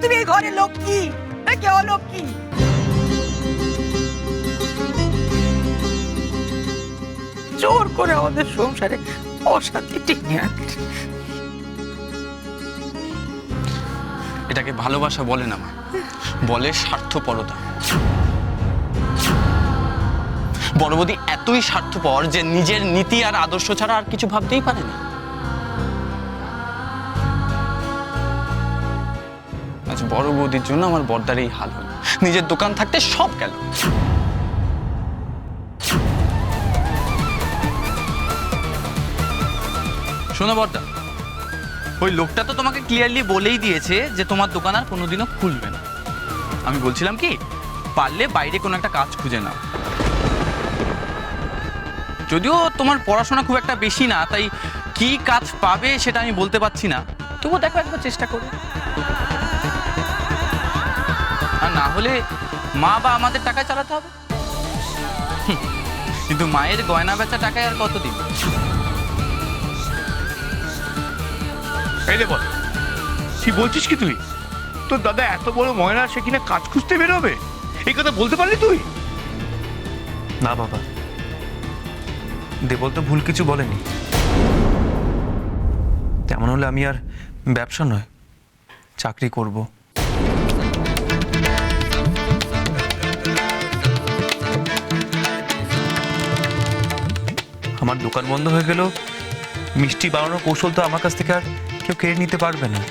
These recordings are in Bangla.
তুমি এই ঘরে লক্ষ্মী নাকি অলক্ষ্মী? জোর করে আমাদের সংসারে অশান্তি টেনে আনলে। এটাকে ভালোবাসা বলে না মা, বলে স্বার্থপরতা। বড় বৌদি এতই স্বার্থপর যে নিজের নীতি আর আদর্শ ছাড়া আর কিছু ভাবতেই পারে না। আজ বড় বৌদির জন্য আমার বড়দার এই হাল হল। নিজের দোকান থাকতে সব গেল। শোনো বড়দা, ওই লোকটা তো তোমাকে ক্লিয়ারলি বলেই দিয়েছে যে তোমার দোকান আর কোনোদিনও খুলবে না। আমি বলছিলাম কি, পারলে বাইরে কোনো একটা কাজ খুঁজে নাও। যদিও তোমার পড়াশোনা খুব একটা বেশি না, তাই কি কাজ পাবে সেটা আমি বলতে পারছি না। তবুও দেখো একবার চেষ্টা করে। আর না হলে মা বা আমাদের টাকায় চালাতে হবে। কিন্তু মায়ের গয়না বেচা টাকায় আর কতদিন? এই রে বল, কি বলছিস কি তুই? তোর দাদা এত বড় ময়না, সে কিনা কাজ খুঁজতে বেরোবে? এই কথা বলতে পারলি তুই? না বাবা, দেবল তো ভুল কিছু বলেনি। তেমন হলে আমি আর ব্যবসা নয়, চাকরি করব। আমার দোকান বন্ধ হয়ে গেল, মিষ্টি বানানোর কৌশল তো আমার কাছ থেকে আর কেউ কেড়ে নিতে পারবে না।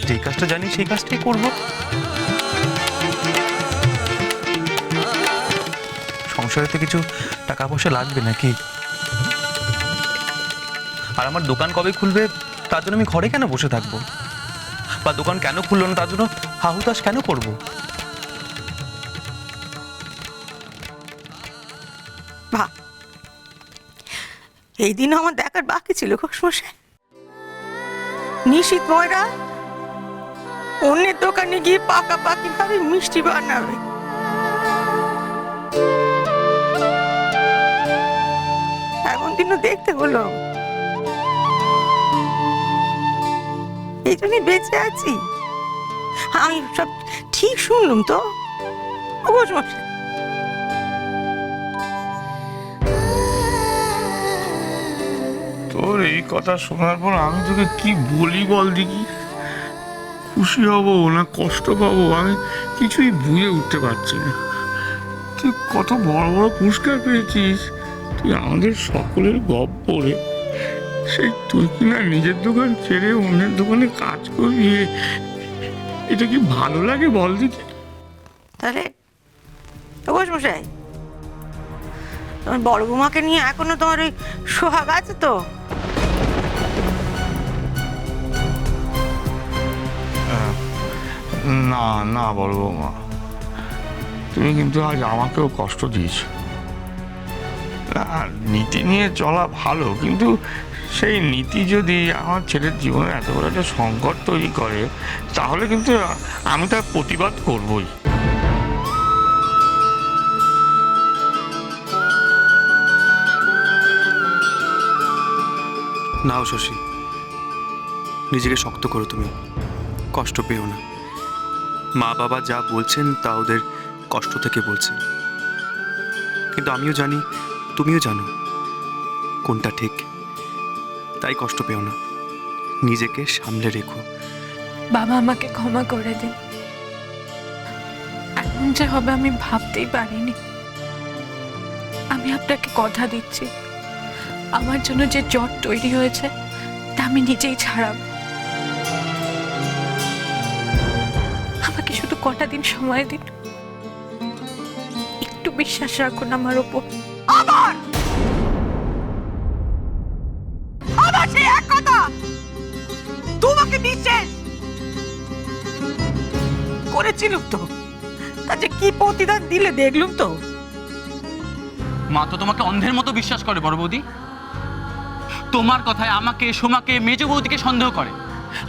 যেই কাজটা জানি সেই কাজটাই করব। সংসারে তো কিছু টাকা পয়সা লাগবে নাকি? আর আমার দোকান কবে খুলবে তার জন্য আমি ঘরে কেন বসে থাকবো? বা দোকান কেন খুললো না তার জন্য হাহুতাশ কেন করব? ভা, এই দিনও আমার দেখার বাকি ছিল ঘোষমশাই। নিশীথ ময়রা অন্যের দোকানে গিয়ে পাকাপাকি ভাবে মিষ্টি বানাবে। এমন দিনও দেখতে হলো। এই জন্যই বেঁচে আছি। আমি সব ঠিক শুনলুম তো ঘোষমশাই? তোর এই কথা শোনার পর আমি তোকে কি বলি বল দেখি? খুশি হব না কষ্ট পাবো আমি কিছুই বুঝে উঠতে পারছি না। তুই কত বড় বড় পুরস্কার পেয়েছিস, তুই আমাদের সকলের গপ্পরে। সেই তুই কিনা নিজের দোকান ছেড়ে অন্যের দোকানে কাজ করবি, এটা কি ভালো লাগে বল দেখি? তাহলে ঘোষমশাই, তোমার বড় বৌমাকে নিয়ে এখনো তোমার ওই সোহাগ আছে তো? না না বড় বৌমা, তুমি কিন্তু আজ আমাকেও কষ্ট দিয়েছ। আর নীতি নিয়ে চলা ভালো, কিন্তু সেই নীতি যদি আমার ছেলের জীবনে এত বড় একটা সংকট তৈরি করে, তাহলে কিন্তু আমি তার প্রতিবাদ করবই। নাও শশী, নিজেকে শক্ত করো, তুমি কষ্ট পেও না। মা বাবা যা বলছেন তা ওদের কষ্ট থেকে বলছেন, কিন্তু আমিও জানি, তুমিও জানো কোনটা ঠিক। তাই কষ্ট পেও না, নিজেকে সামলে রেখো। বাবা আমাকে ক্ষমা করে দিন। এমন যে হবে আমি ভাবতেই পারিনি। আমি আপনাকে কথা দিচ্ছি, আমার জন্য যে জট তৈরি হয়েছে তা আমি নিজেই ছাড়াবো। আমাকে শুধু কটা দিন সময় দিন, একটু বিশ্বাস রাখুন আমার উপর। আবার আবার সেই এক কথা, তোমাকে বিশ্বাস করেছিলাম তো, তা যে কি প্রতিদান দিলে দেখলুম তো। মা তো তোমাকে অন্ধের মতো বিশ্বাস করে বড় বৌদি। তোমার কথায় আমাকে, সোমাকে, মেজ বৌদিকে সন্দেহ করে।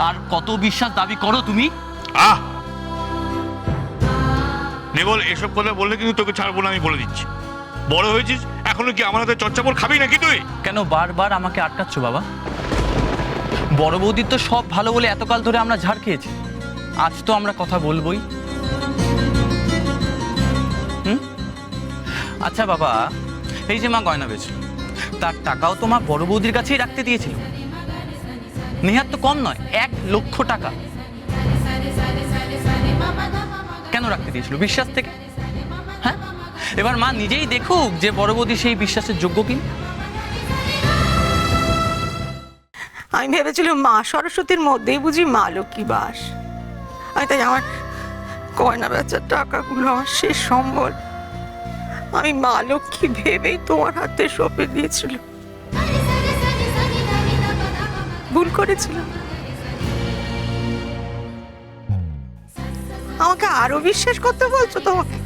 আর কত বিশ্বাস দাবি করো তুমি? আহ নেবল, এসব কথা বললে কিন্তু তোকে ছাড়বো না, আমি বলে দিচ্ছি। বড় হয়েছিস, এখনো কি আমার হাতে চর্চা করে খাবি নাকি তুই? কেন বারবার আমাকে আটকাচ্ছ বাবা? বড় বৌদির তো সব ভালো বলে এতকাল ধরে আমরা ঝাড় খেয়েছি, আজ তো আমরা কথা বলবোই। আচ্ছা বাবা, এই যে মা গয়না বেচল, তার টাকাও তো মা বড় বৌদির কাছেই রাখতে দিয়েছিল। নেহাত তো কম নয়, 1 লক্ষ টাকা। কেন রাখতে দিয়েছিল? বিশ্বাস থেকে। হ্যাঁ, এবার মা নিজেই দেখুক যে বড় বৌদি সেই বিশ্বাসের যোগ্য কিনা। আমি ভেবেছিলাম মা সরস্বতীর মধ্যেই বুঝি মা লক্ষ্মী বাস। আমি তাই আমার গয়না বেচার টাকাগুলো আমার শেষ সম্বল আমি মা লক্ষ্মী ভেবেই তোমার হাতে সঁপে দিয়েছিল। ভুল করেছিলাম। আমাকে আরো বিশ্বাস করতে বলছো তোমাকে?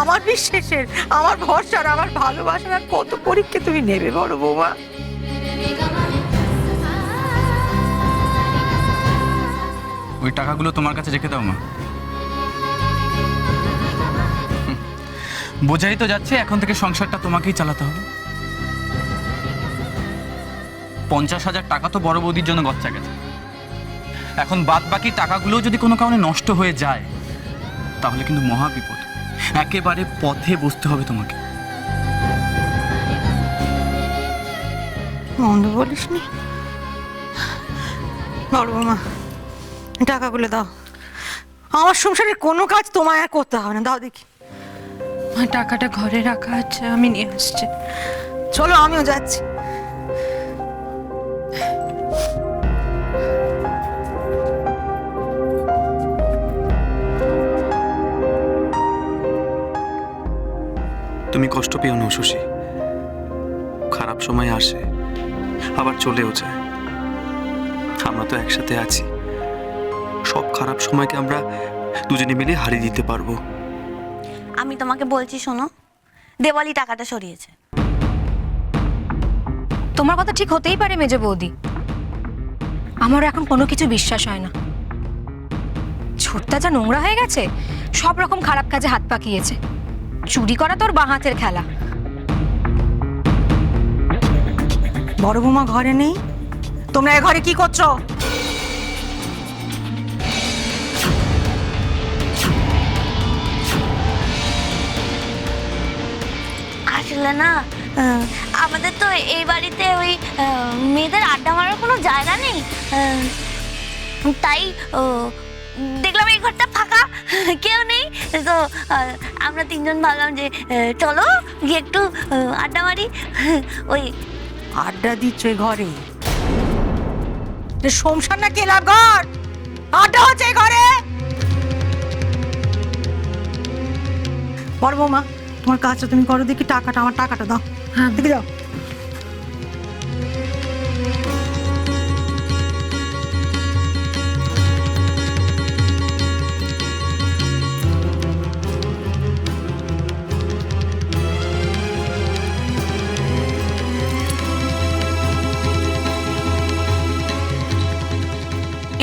আমার বিশ্বাসের, আমার ভরসার, আমার ভালোবাসার আর কত পরীক্ষা তুমি নেবে বড় বৌমা? ওই টাকাগুলো তোমার কাছে রেখে দাও মা। বোঝাই তো যাচ্ছে এখন থেকে সংসারটা তোমাকেই চালাতে হবে। 50,000 টাকা তো বড় বৌদির জন্য গচ্চা গেছে। এখন বাদ বাকি টাকাগুলো যদি কোনো কারণে নষ্ট হয়ে যায় তাহলে কিন্তু মহা বিপদ। একেবারে পথে বসতে হবে তোমাকে। মন্দ বলিসনি বড় বৌমা, টাকাগুলো দাও। আমার সংসারের কোনো কাজ তোমায় আর করতে হবে না, দাও দেখি। মা, টাকাটা ঘরে রাখা আছে, আমি নিয়ে আসছি। চলো আমিও যাচ্ছি। তুমি কষ্ট পেও না শশী। খারাপ সময় আসে আবার চলেও যায়। আমরা তো একসাথে আছি, সব খারাপ সময়কে আমরা দুজনে মিলে হারিয়ে দিতে পারবো। আমি তোমাকে বলছি শোনো, দেওয়ালি টাকাটা সরিয়েছে। তোমার কথা ঠিক হতেই পারে মেজো বৌদি, আমার এখন কোনো কিছু বিশ্বাস হয় না। ছোটটা যা নোংরা হয়ে গেছে, সব রকম খারাপ কাজে হাত পাকিয়েছে। চুরি করা তোর বাঁ হাতের খেলা। বড় বৌমা ঘরে নেই, তোমরা এ ঘরে কি করছো? আসলে না, আমাদের তো এই বাড়িতে ওই মেয়েদের আড্ডা মারার কোনো জায়গা নেই, তাই দেখলাম এই ঘরটা ফাঁকা, কেউ নেই, তো আমরা 3 জন ভাবলাম যে চলো গিয়ে একটু আড্ডা মারি। ওই আড্ডা দিচ্ছ এই ঘরে? সংসার না কেলার ঘর? আড্ডা হচ্ছে এই ঘরে? বড় বৌমা, তোমার কাজটা তুমি করো দেখি। টাকাটা, আমার টাকাটা দাও। হ্যাঁ দেখি দাও।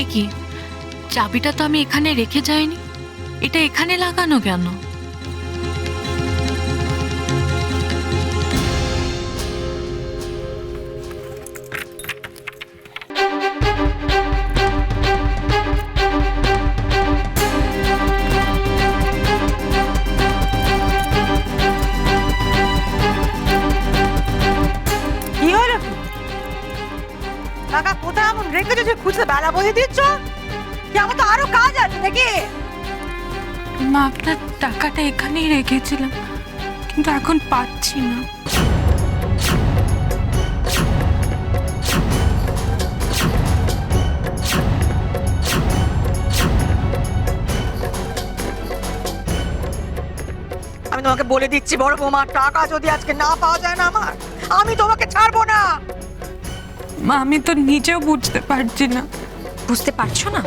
এ কি, চাবিটা তো আমি এখানে রেখে যাইনি, এটা এখানে লাগানো কেন? কি হলো? টাকা কোথায় এমন রেখেছো যে খুঁজতে বেলা বসে দিচ্ছ? কি আমার তো আরো কাজ আছে নাকি? মা, আপনার টাকাটা এখানেই রেখেছিলাম, কিন্তু এখন পাচ্ছি না। আমি তোমাকে বলে দিচ্ছি বড় বৌমা, টাকা যদি আজকে না পাওয়া যায় না আমার, আমি তোমাকে ছাড়বো না। মা, আমি তো নিজেও বুঝতে পারছি না। বুঝতে পারছো না?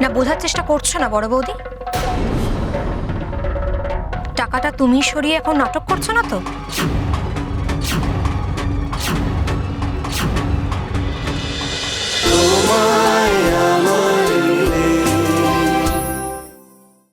না বোঝার চেষ্টা করছো না বড় বৌদি? টাকাটা তুমি সরিয়ে এখন নাটক করছো না তো?